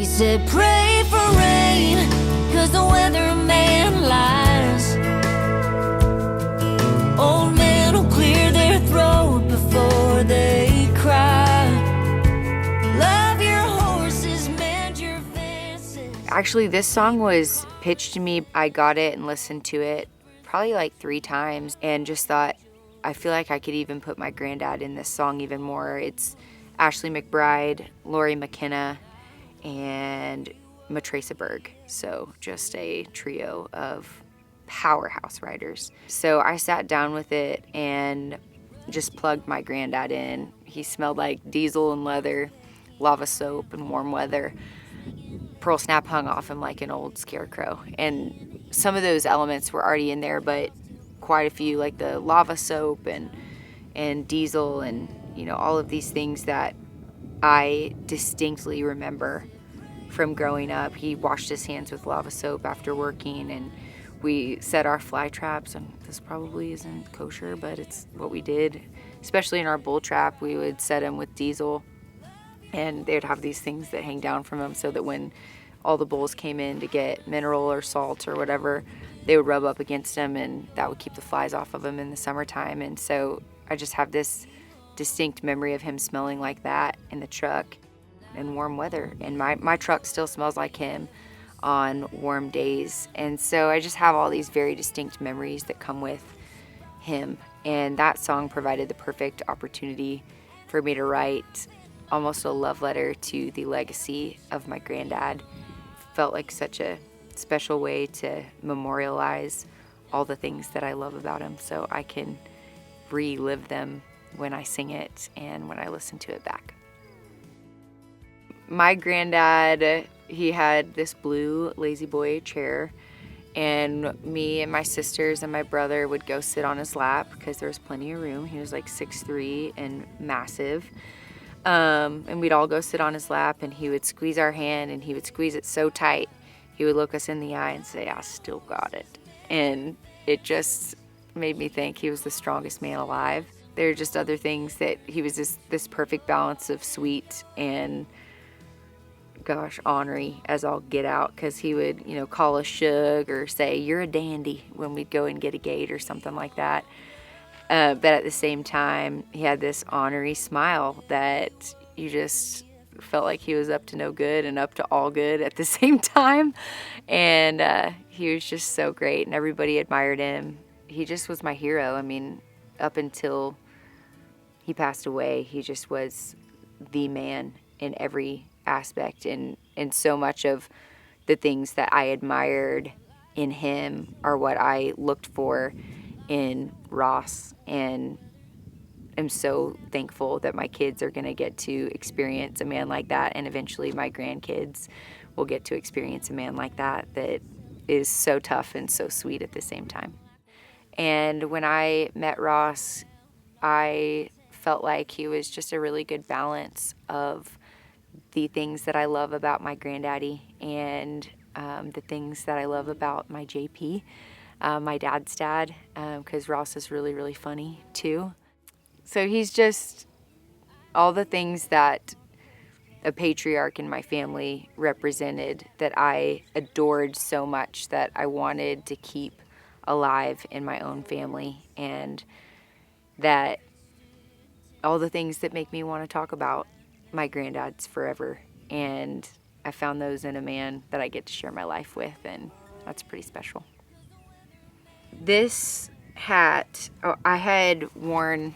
He said, pray for rain, 'cause the weatherman lies. Old men will clear their throat before they cry. Love your horses, mend your fences. Actually, this song was pitched to me. I got it and listened to it probably like 3 times and just thought, I feel like I could even put my granddad in this song even more. It's Ashley McBride, Lori McKenna, and Matresa Berg. So just a trio of powerhouse writers. So I sat down with it and just plugged my granddad in. He smelled like diesel and leather, lava soap and warm weather. Pearl snap hung off him like an old scarecrow. And some of those elements were already in there, but quite a few, like the lava soap and diesel and, you know, all of these things that I distinctly remember from growing up. He washed his hands with lava soap after working, and we set our fly traps, and this probably isn't kosher, but it's what we did. Especially in our bull trap, we would set them with diesel, and they'd have these things that hang down from them so that when all the bulls came in to get mineral or salt or whatever, they would rub up against them, and that would keep the flies off of them in the summertime. And so I just have this distinct memory of him smelling like that in the truck in warm weather. And my truck still smells like him on warm days. And so I just have all these very distinct memories that come with him. And that song provided the perfect opportunity for me to write almost a love letter to the legacy of my granddad. Felt like such a special way to memorialize all the things that I love about him, so I can relive them when I sing it and when I listen to it back. My granddad, he had this blue Lazy Boy chair, and me and my sisters and my brother would go sit on his lap because there was plenty of room. He was like 6'3" and massive. And we'd all go sit on his lap, and he would squeeze our hand, and he would squeeze it so tight. He would look us in the eye and say, I still got it. And it just made me think he was the strongest man alive. There are just other things that he was this perfect balance of sweet and, gosh, ornery as all get out, because he would, you know, call us Shug or say, you're a dandy when we'd go and get a gate or something like that. But at the same time, he had this ornery smile that you just felt like he was up to no good and up to all good at the same time. And he was just so great, and everybody admired him. He just was my hero. I mean, up until he passed away, he just was the man in every aspect. And so much of the things that I admired in him are what I looked for in Ross, and I'm so thankful that my kids are going to get to experience a man like that, and eventually my grandkids will get to experience a man like that is so tough and so sweet at the same time. And when I met Ross, I felt like he was just a really good balance of the things that I love about my granddaddy and the things that I love about my JP, my dad's dad, because Ross is really, really funny too. So he's just all the things that a patriarch in my family represented that I adored so much that I wanted to keep alive in my own family, and that all the things that make me want to talk about my granddads forever. And I found those in a man that I get to share my life with, and that's pretty special. This hat, I had worn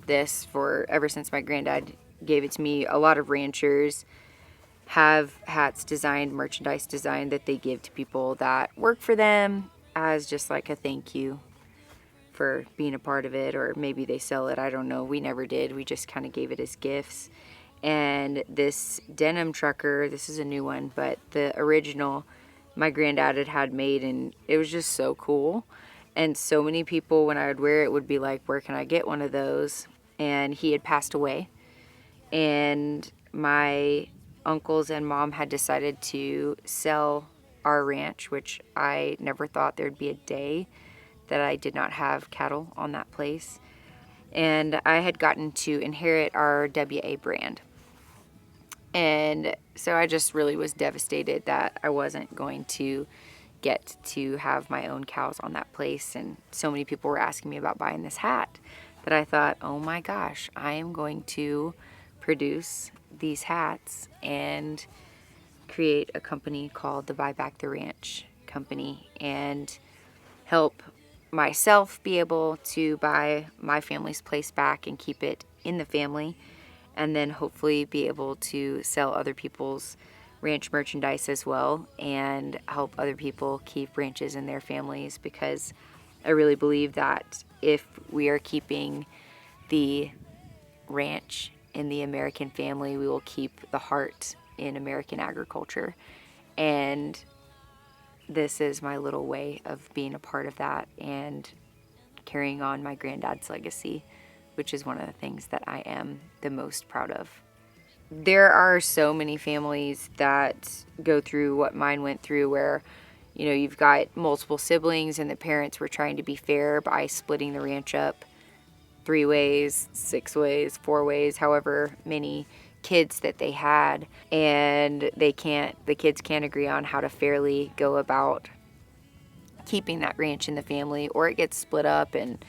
this for ever since my granddad gave it to me. A lot of ranchers have hats designed, merchandise designed, that they give to people that work for them as just like a thank you for being a part of it, or maybe they sell it, I don't know. We never did. We just kind of gave it as gifts. And this denim trucker, this is a new one, but the original my granddad had made, and it was just so cool. And so many people, when I would wear it, would be like, where can I get one of those? And he had passed away, and my uncles and mom had decided to sell our ranch, which I never thought there'd be a day that I did not have cattle on that place. And I had gotten to inherit our WA brand. And so I just really was devastated that I wasn't going to get to have my own cows on that place. And so many people were asking me about buying this hat that I thought, oh my gosh, I am going to produce these hats and create a company called the Buy Back the Ranch Company and help myself be able to buy my family's place back and keep it in the family, and then hopefully be able to sell other people's ranch merchandise as well and help other people keep ranches in their families, because I really believe that if we are keeping the ranch in the American family, we will keep the heart in American agriculture. And this is my little way of being a part of that and carrying on my granddad's legacy, which is one of the things that I am the most proud of. There are so many families that go through what mine went through, where, you know, you've got multiple siblings and the parents were trying to be fair by splitting the ranch up 3 ways, 6 ways, 4 ways, however many kids that they had, and the kids can't agree on how to fairly go about keeping that ranch in the family, or it gets split up and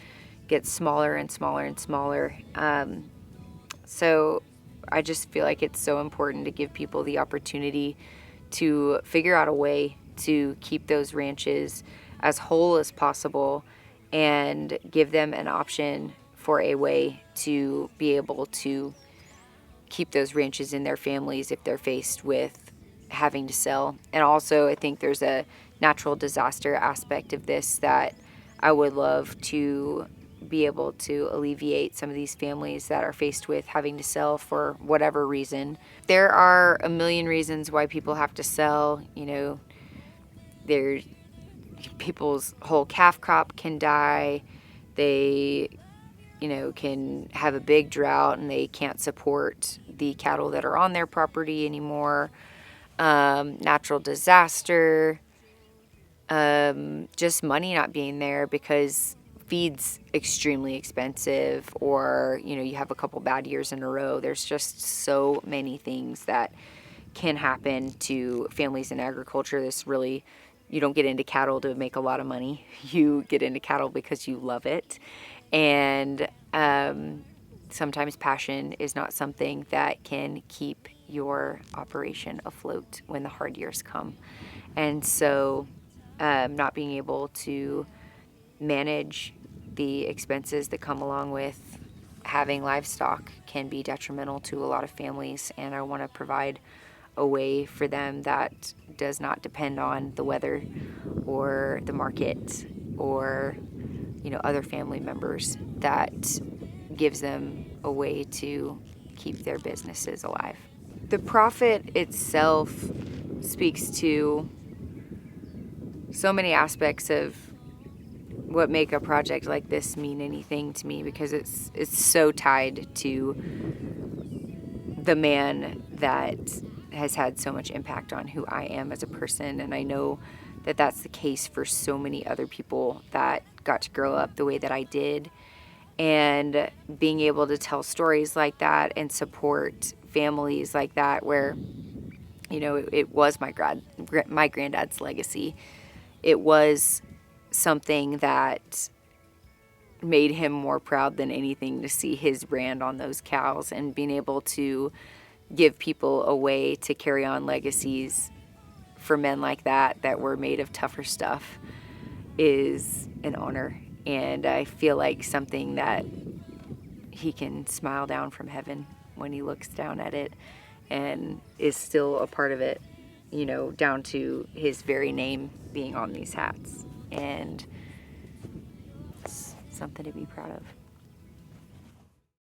gets smaller and smaller and smaller. So I just feel like it's so important to give people the opportunity to figure out a way to keep those ranches as whole as possible and give them an option for a way to be able to keep those ranches in their families if they're faced with having to sell. And also, I think there's a natural disaster aspect of this that I would love to be able to alleviate some of these families that are faced with having to sell for whatever reason. There are a million reasons why people have to sell. You know, people's whole calf crop can die. They, you know, can have a big drought and they can't support the cattle that are on their property anymore. Natural disaster, just money not being there because feed's extremely expensive, or, you know, you have a couple bad years in a row. There's just so many things that can happen to families in agriculture. You don't get into cattle to make a lot of money. You get into cattle because you love it. And sometimes passion is not something that can keep your operation afloat when the hard years come. And so not being able to manage the expenses that come along with having livestock can be detrimental to a lot of families. And I want to provide a way for them that does not depend on the weather or the market or, you know, other family members, that gives them a way to keep their businesses alive. The profit itself speaks to so many aspects of what make a project like this mean anything to me, because it's so tied to the man that has had so much impact on who I am as a person. And I know that that's the case for so many other people that got to grow up the way that I did. And being able to tell stories like that and support families like that, where, you know, it was my granddad's legacy. It was something that made him more proud than anything to see his brand on those cows, and being able to give people a way to carry on legacies for men like that were made of tougher stuff is an honor. And I feel like something that he can smile down from heaven when he looks down at it and is still a part of it, you know, down to his very name being on these hats. And it's something to be proud of.